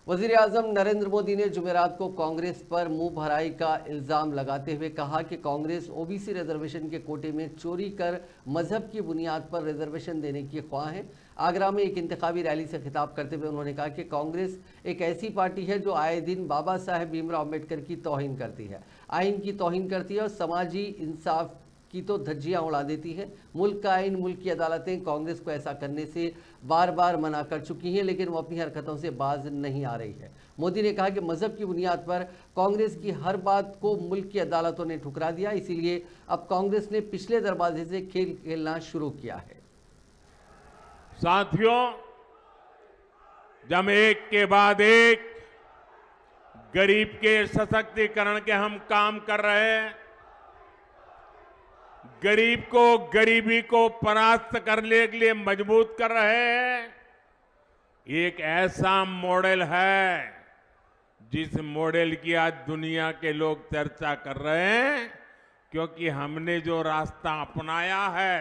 वजीर आजम नरेंद्र मोदी ने जुमेरात को कांग्रेस पर मुंह भराई का इल्जाम लगाते हुए कहा कि कांग्रेस ओबीसी रिजर्वेशन के कोटे में चोरी कर मजहब की बुनियाद पर रिजर्वेशन देने की ख्वाह है। आगरा में एक इंतखाबी रैली से खिताब करते हुए उन्होंने कहा कि कांग्रेस एक ऐसी पार्टी है जो आए दिन बाबा साहेब भीमराव अम्बेडकर की तौहीन करती है, आइन की तौहीन करती है और समाजी इंसाफ की तो धज्जियां उड़ा देती है। मुल्क का आइन, मुल्क की अदालतें कांग्रेस को ऐसा करने से बार बार मना कर चुकी हैं, लेकिन वो अपनी हरकतों से बाज नहीं आ रही है। मोदी ने कहा कि मजहब की बुनियाद पर कांग्रेस की हर बात को मुल्क की अदालतों ने ठुकरा दिया, इसीलिए अब कांग्रेस ने पिछले दरवाजे से खेल खेलना शुरू किया है। साथियों, जब एक के बाद एक गरीब के सशक्तिकरण के हम काम कर रहे हैं, गरीब को, गरीबी को परास्त करने के लिए मजबूत कर रहे हैं, एक ऐसा मॉडल है जिस मॉडल की आज दुनिया के लोग चर्चा कर रहे हैं, क्योंकि हमने जो रास्ता अपनाया है,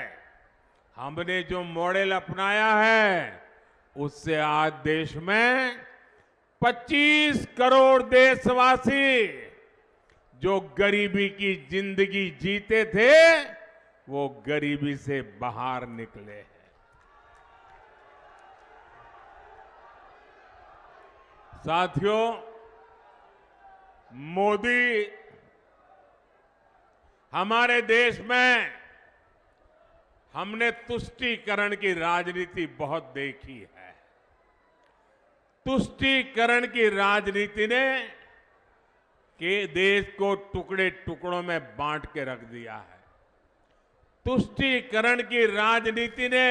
हमने जो मॉडल अपनाया है, उससे आज देश में 25 करोड़ देशवासी जो गरीबी की जिंदगी जीते थे, वो गरीबी से बाहर निकले हैं। साथियों, मोदी हमारे देश में हमने तुष्टीकरण की राजनीति बहुत देखी है। तुष्टीकरण की राजनीति ने के देश को टुकड़े टुकड़ों में बांट के रख दिया है। तुष्टीकरण की राजनीति ने